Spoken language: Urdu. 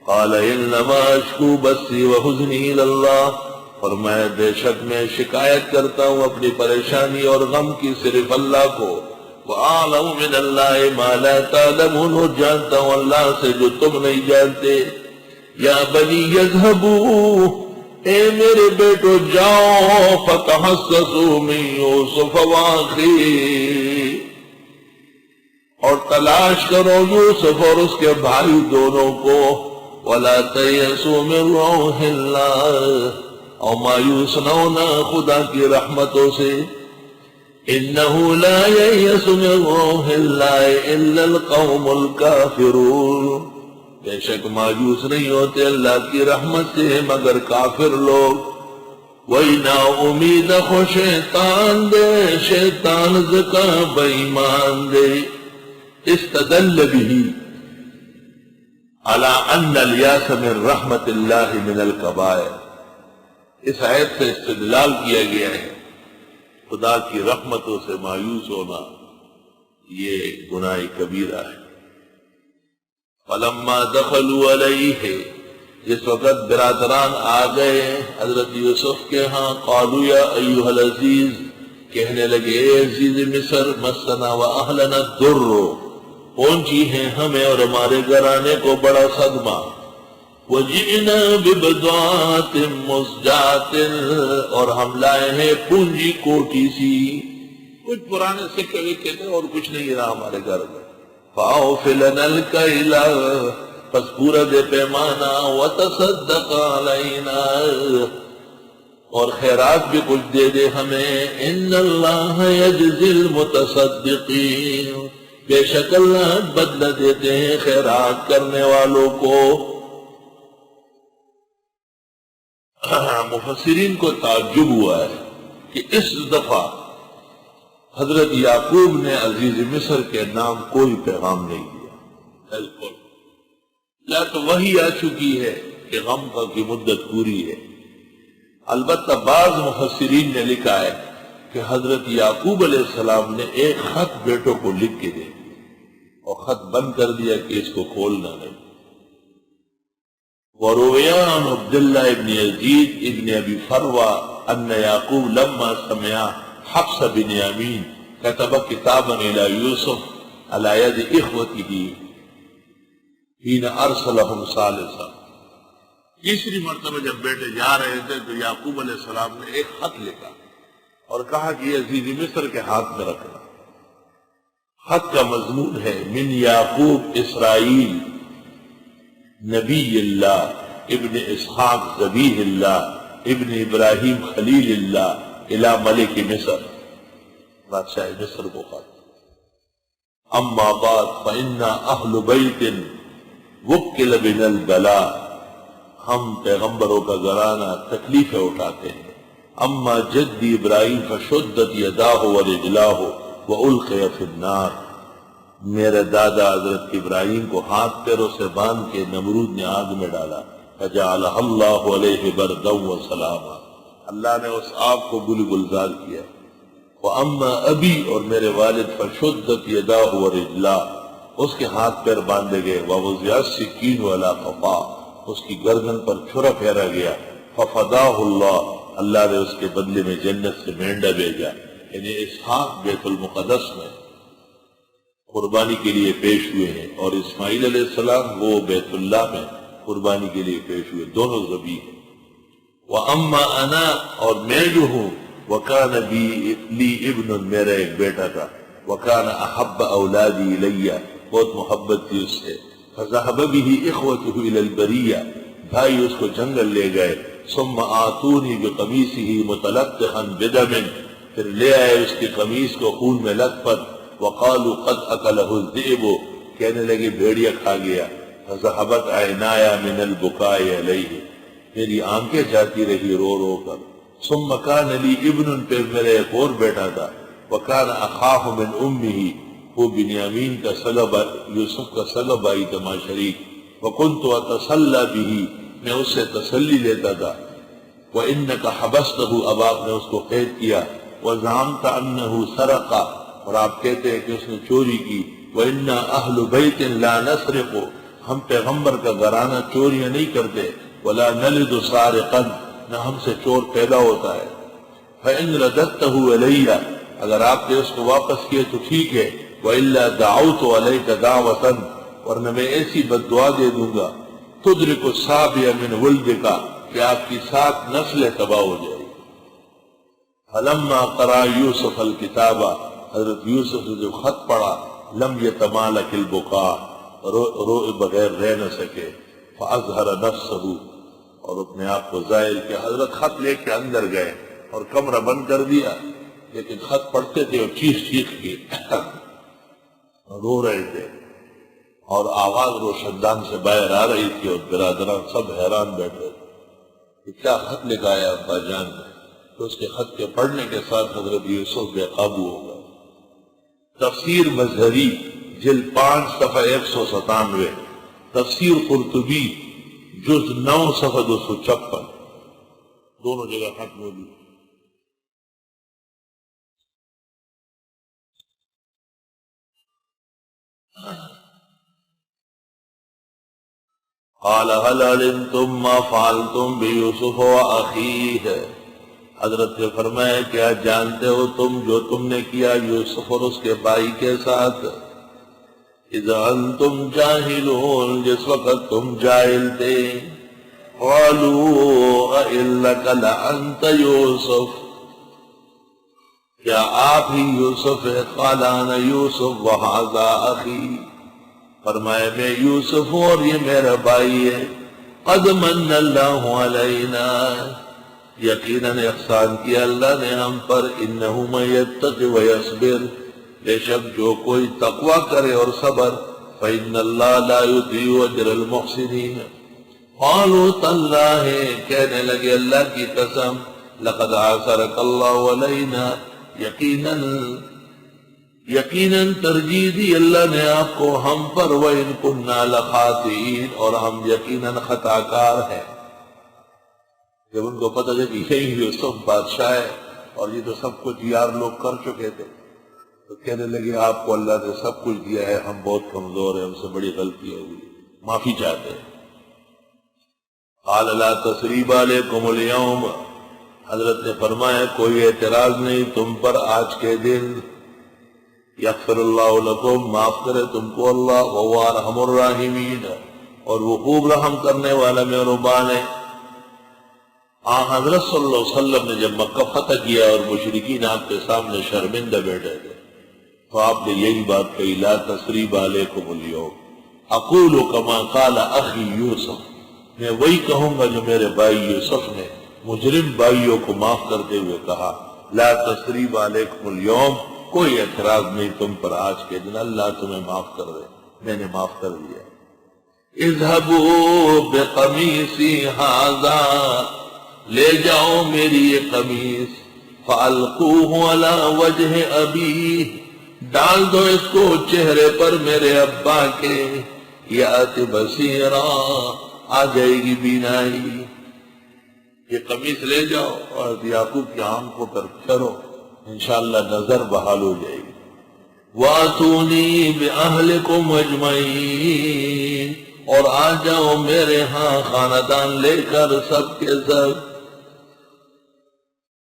قال انما اشکو بثی وحزنی الی اللہ، فرمایا بے شک میں شکایت کرتا ہوں اپنی پریشانی اور غم کی صرف اللہ کو، وَأَعْلَمُ مِنَ اللَّهِ مَا لَا تَعْلَمُونَ، اور جانتا ہوں اللہ سے جو تم نہیں جانتے۔ یا بنی یذهبوا، اے میرے بیٹو جاؤ، فَتَحَسَّسُوا مِن یوسف وَأَخِیہِ، اور تلاش کرو یوسف اور اس کے بھائی دونوں کو، وَلَا تَيْأَسُوا مِن رَوْحِ اللَّهِ، اور مایوس نہ ہونا خدا کی رحمتوں سے، إِنَّهُ لَا يَيْأَسُ مِن رَوْحِ اللَّهِ إِلَّا الْقَوْمُ الْكَافِرُونَ، بے شک مایوس نہیں ہوتے اللہ کی رحمت سے مگر کافر لوگ۔ وہی نا امید خو شیطان دے، شیطان زکا بے ایمان دے۔ استدل به على ان الیاس من رحمت اللہ من الکبائر، اس آیت سے استدلال کیا گیا ہے خدا کی رحمتوں سے مایوس ہونا یہ گناہ کبیرہ ہے۔ فلما دخلوا علیہ، جس وقت برادران آ گئے حضرت یوسف کے ہاں، قالوا یا ایھا العزیز، کہنے لگے اے عزیز مصر، مسنا واہلنا الضر، پہنچی ہیں ہمیں اور ہمارے گھرانے کو بڑا صدمہ، وجئنا ببضاعۃ مزجاۃ، اور ہم لائے ہیں پونجی کوٹی سی، کچھ پرانے سکے وکے تھے اور کچھ نہیں رہا ہمارے گھر میں۔ فاوف لنا الکیل، پس پورا دے پیمانہ، وتصدق علینا، اور خیرات بھی کچھ دے دے ہمیں، ان اللہ یجزی المتصدقین، بے شک اللہ بدلہ دیتے ہیں خیرات کرنے والوں کو۔ مفسرین کو تعجب ہوا ہے کہ اس دفعہ حضرت یعقوب نے عزیز مصر کے نام کوئی پیغام نہیں دیا، بالکل، یا تو وحی آ چکی ہے کہ غم کی مدت پوری ہے۔ البتہ بعض مفسرین نے لکھا ہے کہ حضرت یعقوب علیہ السلام نے ایک خط بیٹوں کو لکھ کے دے اور خط بند کر دیا کہ اس کو کھولنا نہیں۔ ورویان عبداللہ ابن یزید ابن ابی فروہ ان یعقوب لما سمع حبس بنیامین كتب کتابا الى یوسف على يد اخوته حين ارسلهم ثالثا، تیسری مرتبہ جب بیٹے جا رہے تھے تو یعقوب علیہ السلام نے ایک خط لکھا اور کہا کہ یہ عزیز مصر کے ہاتھ میں رکھنا۔ خط کا مضمون ہے من یعقوب اسرائیل نبی اللہ ابن اسحاق ذبیح اللہ ابن ابراہیم خلیل اللہ الى ملک مصر، بادشاہ مصر کو خط۔ اما بعد فإنا اہل بیت وکل بنا البلاء، ہم پیغمبروں کا گھرانہ تکلیفیں اٹھاتے ہیں۔ اما جدی ابراہیم فشدت یداہ ورجلاہ والقی فی النار، میرے دادا حضرت ابراہیم کو ہاتھ پیروں سے باندھ کے نمرود نے آگ میں ڈالا، فجعلہ اللہ علیہ بردا وسلاما، اللہ نے اس آگ کو گل گلزار کیا۔ واما ابی، اور میرے والد فشدت یداہ ورجلاہ، اس کے ہاتھ پیر باندھے گئے، ووضع السکین علی قفاہ، اس کی گردن پر چھرا پھیرا گیا، ففداہ اللہ، اللہ نے اس کے بدلے میں جنت سے مینڈا بھیجا، یعنی اسحاق بیت المقدس میں قربانی کے لیے پیش ہوئے ہیں، اور اسماعیل علیہ السلام وہ بیت اللہ میں قربانی کے لیے پیش ہوئے، دونوں ذبیح ہیں۔ وَأَمَّا أَنَا، اور میں جو ہوں، وَكَانَ لِي ابْنٌ، میرا ایک بیٹا تھا، وَكَانَ أَحَبَّ أَوْلَادِي إِلَيَّ، بہت محبت تھی اس سے، فَذَهَبَ بِهِ إِخْوَتُهُ إِلَى الْبَرِيَّةِ، بھائی اس کو جنگل لے گئے، ثُمَّ آتُونِي بِقَمِيصِهِ مُتَلَطِّخًا بِدَمٍ، پھر لے آئے اس کی قمیص کو خون میں لت پت، وقالوا قد اکلہ الذئب، کہنے لگے بھیڑیا کھا گیا، فذهبت عینایا من البکاء علیہ، میری آنکھیں جاتی رہی رو رو کر۔ ثم کان لی ابن، پھر میرا ایک اور بیٹا تھا، وکان اخاہ من امہ، وہ بنیامین کا سگا، یوسف کا سگا بھائی تھا ماں شریک، وکنت اتسلی بہ، میں اس سے تسلی لیتا تھا، وانک حبستہ، اب آپ نے اس کو قید کیا، وزعمت انہ سرق، اور آپ کہتے ہیں کہ اس نے چوری کی، وَإِنَّا أَهْلُ بَيْتٍ لَا نَسْرِقُ، ہم پیغمبر کا گھرانہ چوریاں نہیں کرتے، ولا نلد سارقا، نہ ہم سے چور پیدا ہوتا ہے۔ فإن رددته علی، اگر آپ نے اس کو واپس کیے تو ٹھیک ہے، وإلا دعوت علیک دعوۃ، ورنہ میں ایسی بددعا دے دوں گا تدرک السابع من ولدک، کہ آپ کی 7 نسلیں تباہ ہو جائے۔ فلما قرأ یوسف الکتاب، حضرت یوسف نے جو خط پڑھا، لم یتمالک البکاء، روئے بغیر رہ نہ سکے، فاظہر نفسہ، اور اپنے آپ کو ظاہر کیا۔ حضرت خط لے کے اندر گئے اور کمرہ بند کر دیا، لیکن خط پڑھتے تھے اور چیخ کے رو رہے تھے، اور آواز روشندان سے باہر آ رہی تھی، اور برادران سب حیران بیٹھے تھے کہ کیا خط لکھا ہے ابا جان نے۔ تو اس کے خط کے پڑھنے کے ساتھ حضرت یوسف بے قابو ہو گئے۔ تفسیر مظہری جلد 5 صفحہ 197، تفسیر قرطبی جز 9 صفحہ 256، دونوں جگہ خط موجود۔ قال هل علمتم ما فعلتم بيوسف واخيه، حضرت نے فرمایا کیا جانتے ہو تم جو تم نے کیا یوسف اور اس کے بھائی کے ساتھ؟ اذا انتم جاہلون، جس وقت تم جاہل تھے۔ قالوا اِنَّكَ لَأَنْتَ یوسف، کیا آپ ہی یوسف ہے؟ قال انا یوسف وہذا اخی، فرمایا میں یوسف ہوں اور یہ میرا بھائی ہے۔ قد من اللہ علینا، یقیناً احسان کیا اللہ نے ہم پر۔ انہ من یتق ویصبر، بے شک جو کوئی تقوی کرے اور صبر، فإن اللہ لا یضیع اجر المحسنین۔ قالوا تاللہ، کہنے لگے اللہ کی قسم، لقد آثرک اللہ علینا، یقیناً ترجیح دی اللہ نے آپ کو ہم پر، وَإِن كُنَّا لَخَاطِئِينَ، اور ہم یقیناً خطا کار ہیں۔ جب ان کو پتہ چلا کہ یہی یوسف بادشاہ ہے اور یہ تو سب کچھ یار لوگ کر چکے تھے، تو کہنے لگے آپ کو اللہ نے سب کچھ دیا ہے، ہم بہت کمزور ہیں، ہم سے بڑی غلطی ہوئی، معافی چاہتے ہیں۔ قال لا تثریب علیکم اليوم، حضرت نے فرمایا کوئی اعتراض نہیں تم پر آج کے دن۔ یغفر اللہ لکم، معاف کرے تم کو اللہ، وہو ارحم الراحمین، اور وہ خوب رحم کرنے والا مہربان ہے۔ حضرت صلی اللہ علیہ وسلم نے جب مکہ فتح کیا اور مشرکین آپ کے سامنے شرمندہ بیٹھے تھے، تو آپ نے یہی بات کہی، لا تثریب علیکم اليوم اقول کما قال اخی یوسف، میں وہی کہوں گا جو میرے بھائی یوسف نے مجرم بھائیوں کو معاف کرتے ہوئے کہا۔ لا تثریب علیکم اليوم، کوئی اعتراض نہیں تم پر آج کے دن، اللہ تمہیں معاف کر دے، میں نے معاف کر دیا۔ اذهبوا بقمیصی ھذا، لے جاؤ میری یہ قمیص، فالقوہ علی وجہ ابی، ڈال دو اس کو چہرے پر میرے ابا کے، یأت بصیرا، آ جائے گی بینائی۔ یہ قمیص لے جاؤ اور یعقوب کی آنکھوں پر پھرو، انشاءاللہ نظر بحال ہو جائے گی۔ وَاتُونِي بِأَهْلِكُمْ أَجْمَعِينَ، اور آ جاؤ میرے ہاں خاندان لے کر سب کے سب۔